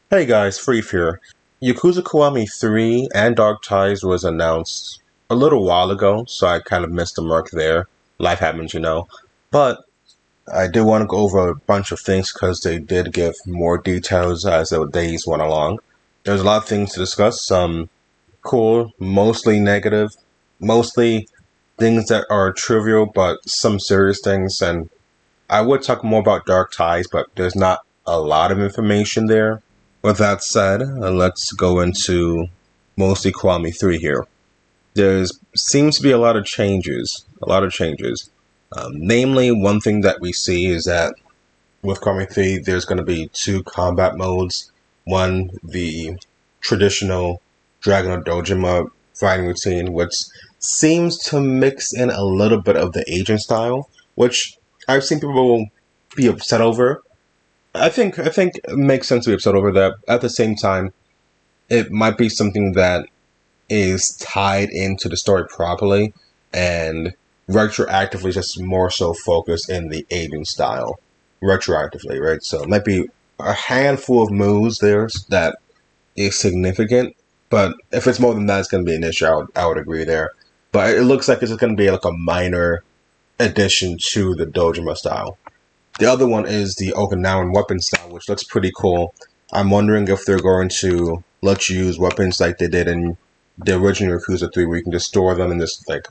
Hey guys, Free here. Yakuza Kiwami 3 and Dark Ties was announced a little while ago, so I kind of missed the mark there. Life happens, you know. But I did want to go over a bunch of things because they did give more details as the days went along. There's a lot of things to discuss, some cool, mostly negative, mostly things that are trivial, but some serious things. And I would talk more about Dark Ties, but there's not a lot of information there. With that said, let's go into mostly Kiwami 3 here. There seems to be a lot of changes. A lot of changes. Namely, one thing that we see is that with Kiwami 3, there's going to be two combat modes. One, the traditional Dragon or Dojima fighting routine, which seems to mix in a little bit of the agent style, which I've seen people be upset over. I think it makes sense to be upset over that. At the same time, it might be something that is tied into the story properly and retroactively just more so focused in the agent style. Retroactively, right? So it might be a handful of moves there that is significant, but if it's more than that, it's going to be an issue. I would agree there. But it looks like it's going to be like a minor addition to the Dojima style. The other one is the Okinawan weapon style, which looks pretty cool. I'm wondering if they're going to let you use weapons like they did in the original Yakuza 3, where you can just store them and just like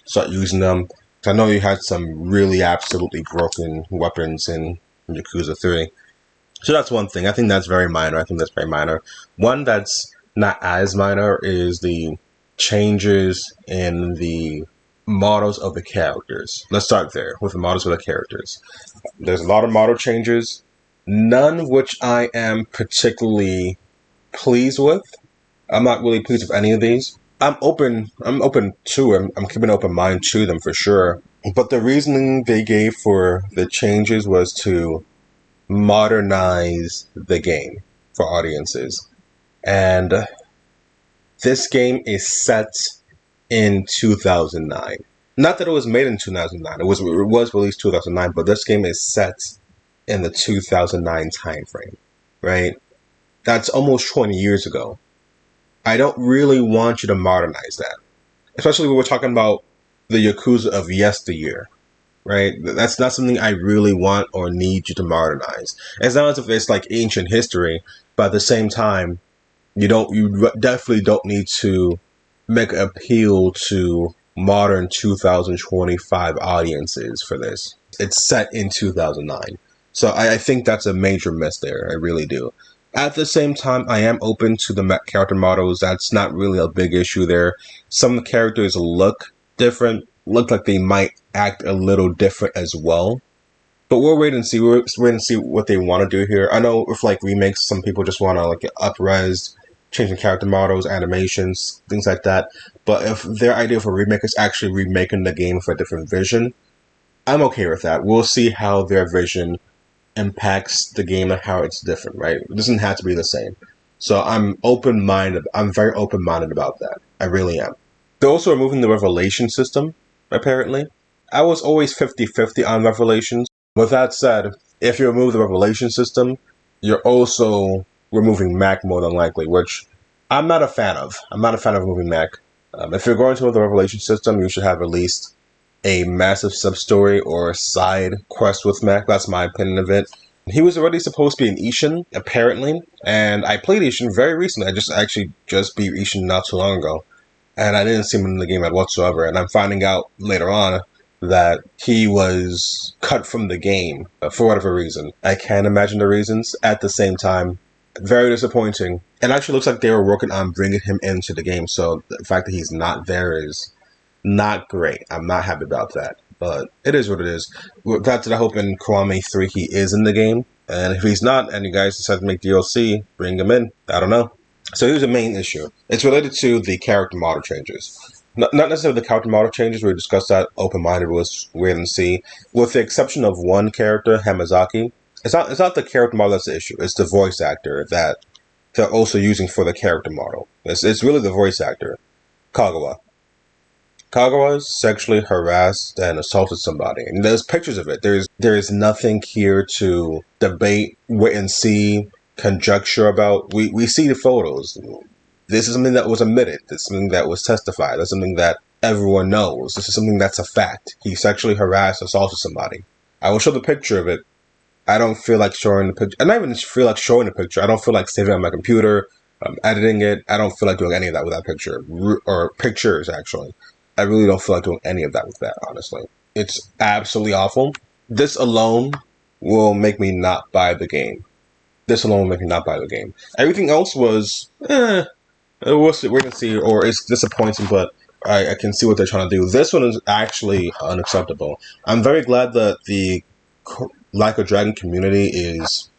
start using them. 'Cause I know you had some really absolutely broken weapons in Yakuza 3. So that's one thing. I think that's very minor. I think that's very minor. One that's not as minor is the changes in the models of the characters. Let's start there with the models of the characters. There's a lot of model changes, none which I am particularly pleased with. I'm not really pleased with any of these. I'm open to them. I'm keeping an open mind to them for sure. But the reasoning they gave for the changes was to modernize the game for audiences. And this game is set in 2009. Not that it was made in 2009. It was released 2009, but this game is set in the 2009 time frame, right? That's almost 20 years ago. I don't really want you to modernize that, especially when we're talking about the Yakuza of yesteryear, right? That's not something I really want or need you to modernize. It's not as if it's like ancient history, but at the same time, you definitely don't need to make an appeal to modern 2025 audiences for this. It's set in 2009. So I think that's a major miss there. I really do. At the same time, I am open to the character models. That's not really a big issue there. Some characters look different, look like they might act a little different as well. But we'll wait and see. We'll wait and see what they want to do here. I know with like remakes, some people just want to like up-res, changing character models, animations, things like that. But if their idea for a remake is actually remaking the game for a different vision, I'm okay with that. We'll see how their vision impacts the game and how it's different, right? It doesn't have to be the same. So I'm open-minded. I'm very open-minded about that. I really am. They're also removing the revelation system, apparently. I was always 50-50 on revelations. With that said, if you remove the revelation system, you're also removing Mac more than likely, which I'm not a fan of. I'm not a fan of removing Mac. If you're going to remove the revelation system, you should have at least a massive sub-story or side quest with Mac. That's my opinion of it. He was already supposed to be an Ishin, apparently, and I played Ishin very recently. I just beat Ishin not too long ago, and I didn't see him in the game whatsoever, and I'm finding out later on that he was cut from the game for whatever reason. I can't imagine the reasons. At the same time, very disappointing. It actually looks like they were working on bringing him into the game, so the fact that he's not there is not great. I'm not happy about that, but it is what it is. With that said, I hope in Kiwami 3 he is in the game, and if he's not, and you guys decide to make DLC, bring him in. I don't know. So here's the main issue. It's related to the character model changes. Not necessarily the character model changes. We discussed that open-minded. We'll wait and see. With the exception of one character, Hamazaki, it's not the character model that's the issue. It's the voice actor that they're also using for the character model. It's really the voice actor, Kagawa. Kagawa sexually harassed and assaulted somebody, and there's pictures of it. There is nothing here to debate, wait and see. conjecture about. We see the photos. This is something that was admitted. This is something that was testified. That's something that everyone knows. This is something that's a fact. He sexually harassed, assaulted somebody. I will show the picture of it. I don't feel like showing the picture. I don't even feel like showing the picture. I don't feel like saving it on my computer, editing it. I don't feel like doing any of that with that picture. Or pictures, actually. I really don't feel like doing any of that with that, honestly. It's absolutely awful. This alone will make me not buy the game. This alone will make me not buy the game. Everything else was, we'll see, we're gonna see, or it's disappointing, but I can see what they're trying to do. This one is actually unacceptable. I'm very glad that the Like a Dragon community is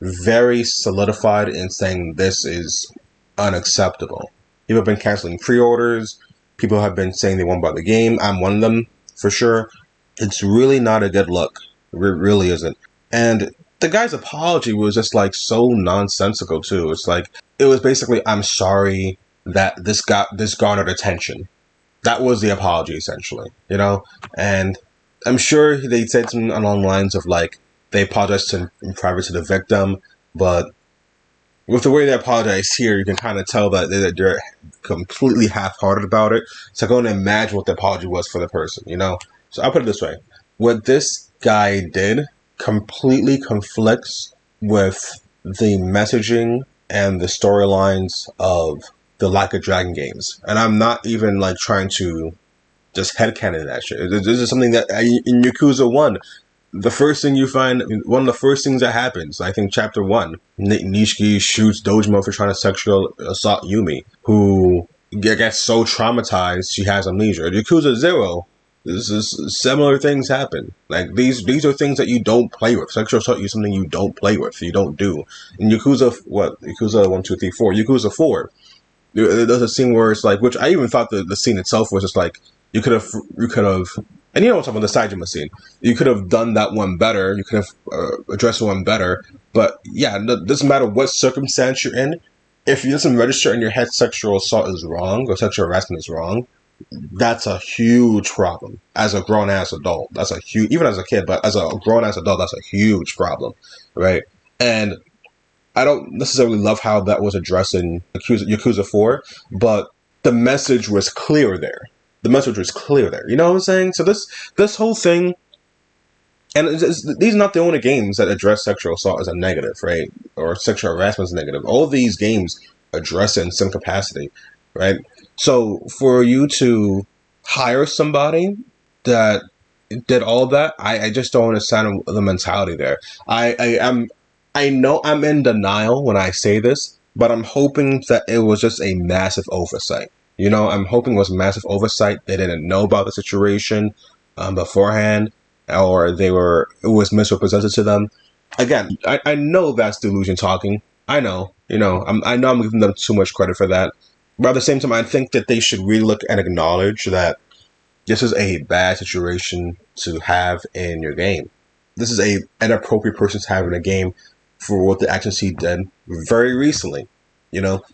very solidified in saying this is unacceptable. People have been canceling pre-orders. People have been saying they won't buy the game. I'm one of them, for sure. It's really not a good look. It really isn't. And the guy's apology was just like so nonsensical too. It's like it was basically, I'm sorry that this garnered attention. That was the apology essentially, you know? And I'm sure they said something along the lines of like they apologized in private to the victim, but with the way they apologize here, you can kind of tell that they're completely half-hearted about it. So I can only imagine what the apology was for the person, you know? So I'll put it this way. What this guy did completely conflicts with the messaging and the storylines of the Like a Dragon games. And I'm not even like trying to just headcanon that shit. This is something that in Yakuza 1, the first thing you find, one of the first things that happens, I think chapter 1, Nishiki shoots Dojima for trying to sexual assault Yumi, who gets so traumatized she has amnesia. Yakuza 0, this is similar things happen. Like these are things that you don't play with. Sexual assault is something you don't play with. You don't do. In Yakuza, Yakuza 1, 2, 3, 4. Yakuza 4, there's a scene where it's like, which I even thought the scene itself was just like, you could have, and you know what I'm talking about, the Saejima scene. You could have done that one better. You could have addressed one better. But yeah, it doesn't matter what circumstance you're in. If it doesn't register in your head sexual assault is wrong or sexual harassment is wrong, that's a huge problem. As a grown-ass adult, that's a huge, even as a kid, but as a grown-ass adult, that's a huge problem, right? And I don't necessarily love how that was addressed in Yakuza 4, but the message was clear there. The message was clear there. You know what I'm saying? So this whole thing, and these are not the only games that address sexual assault as a negative, right? Or sexual harassment as a negative. All of these games address it in some capacity, right? So for you to hire somebody that did all that, I just don't understand the mentality there. I know I'm in denial when I say this, but I'm hoping that it was just a massive oversight. You know, I'm hoping it was a massive oversight. They didn't know about the situation beforehand, or it was misrepresented to them. Again, I know that's delusion talking. I know, I know I'm giving them too much credit for that. But at the same time, I think that they should really look and acknowledge that this is a bad situation to have in your game. This is an inappropriate person to have in a game for what the actions he did very recently, you know?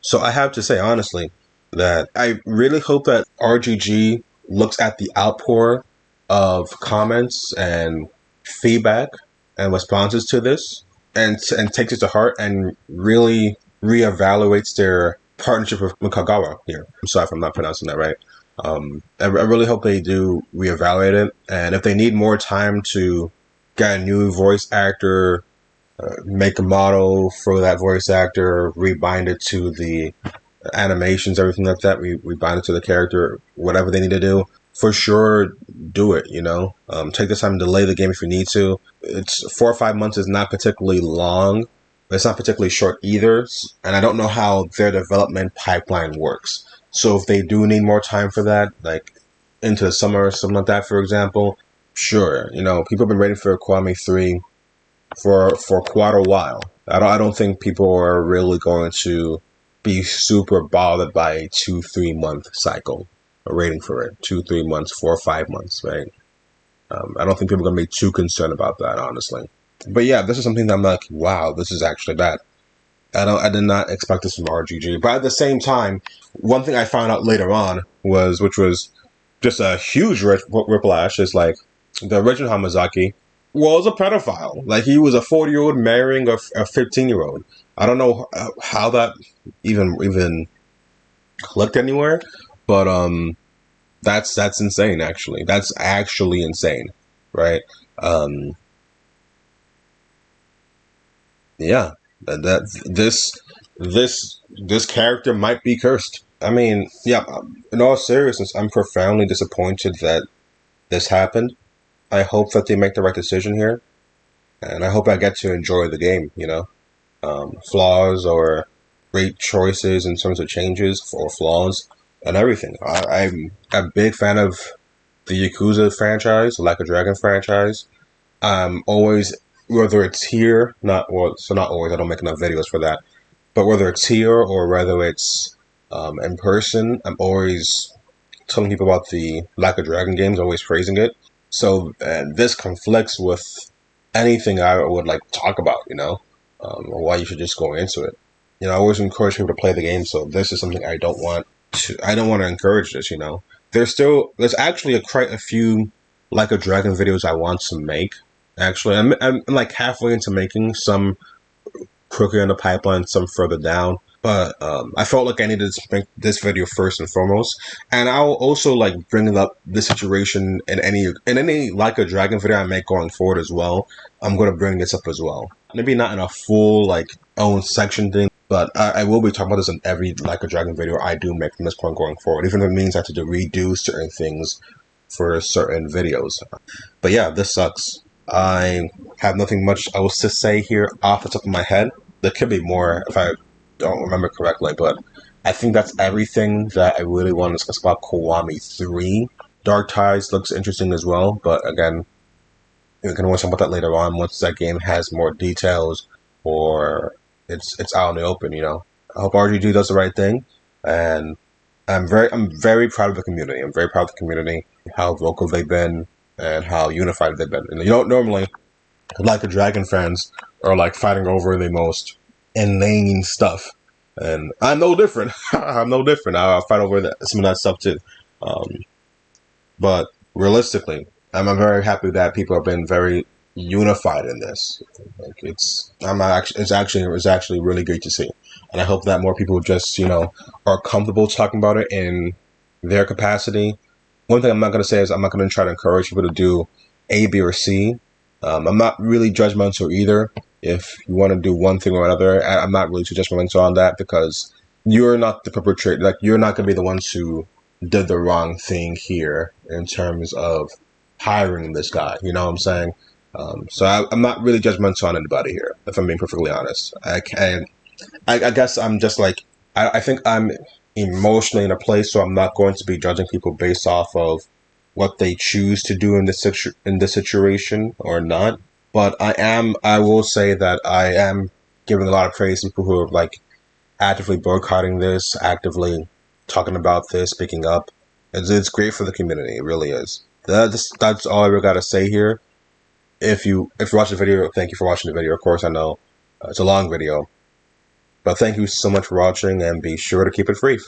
So I have to say, honestly, that I really hope that RGG looks at the outpour of comments and feedback and responses to this and takes it to heart and really reevaluates their partnership with Kagawa here. I'm sorry if I'm not pronouncing that right. I really hope they do reevaluate it. And if they need more time to get a new voice actor, make a model for that voice actor, rebind it to the animations, everything like that, rebind it to the character, whatever they need to do, for sure, do it, take the time to delay the game if you need to. It's 4 or 5 months is not particularly long, but it's not particularly short either, and I don't know how their development pipeline works. So if they do need more time for that, like into the summer or something like that, for example, sure, people have been waiting for Kiwami 3 for quite a while. I don't think people are really going to be super bothered by a 2-3 month cycle or waiting for it. 2-3 months, 4 or 5 months, right? I don't think people are going to be too concerned about that, honestly. But yeah, this is something that I'm like, wow, this is actually bad. I did not expect this from RGG. But at the same time, one thing I found out later on which was just a huge whiplash, is like the original Hamazaki, well, as a pedophile. Like he was a 40-year-old marrying a 15-year-old. I don't know how that even clicked anywhere, but that's insane. Actually, that's actually insane, right? Um, yeah, this character might be cursed. I mean, yeah. In all seriousness, I'm profoundly disappointed that this happened. I hope that they make the right decision here, and I hope I get to enjoy the game. Flaws or great choices in terms of changes or flaws and everything. I'm a big fan of the Yakuza franchise, Like a Dragon franchise. Always, whether it's here, not well, so not always. I don't make enough videos for that. But whether it's here or whether it's in person, I'm always telling people about the Like a Dragon games, always praising it. So and this conflicts with anything I would like to talk about, or why you should just go into it. I always encourage people to play the game. So this is something I don't want to encourage this. There's actually quite a few Like a Dragon videos I want to make. Actually, I'm like halfway into making some quicker in the pipeline, some further down. But I felt like I needed to make this video first and foremost, and I'll also like bring up this situation in any Like a Dragon video I make going forward as well. I'm gonna bring this up as well. Maybe not in a full like own section thing, but I will be talking about this in every Like a Dragon video I do make from this point going forward, even if it means I have to redo certain things for certain videos. But yeah, this sucks. I have nothing much else to say here off the top of my head. There could be more if I don't remember correctly, but I think that's everything that I really want to discuss about Kiwami 3. Dark Ties looks interesting as well, but again, we can always talk about that later on once that game has more details or it's out in the open. I hope RGG does the right thing, and I'm very proud of the community. I'm very proud of the community, how vocal they've been, and how unified they've been. And normally, Like a Dragon fans are like fighting over the most inane stuff, and I'm no different. I'm no different. I'll fight over some of that stuff too. Um, but realistically, I'm very happy that people have been very unified in this. Like it's actually really great to see, and I hope that more people just are comfortable talking about it in their capacity. One thing I'm not going to say is I'm not going to try to encourage people to do A, B, or C. I'm not really judgmental either. If you want to do one thing or another, I'm not really too judgmental on that because you're not the perpetrator. Like you're not going to be the ones who did the wrong thing here in terms of hiring this guy. You know what I'm saying? I'm not really judgmental on anybody here, if I'm being perfectly honest. I guess I'm just like, I think I'm emotionally in a place, so I'm not going to be judging people based off of what they choose to do in this situation or not. But I will say that I am giving a lot of praise to people who are like actively boycotting this, actively talking about this, speaking up. It's great for the community. It really is. That's all I really got to say here. If you watch the video, thank you for watching the video. Of course, I know it's a long video, but thank you so much for watching, and be sure to keep it free.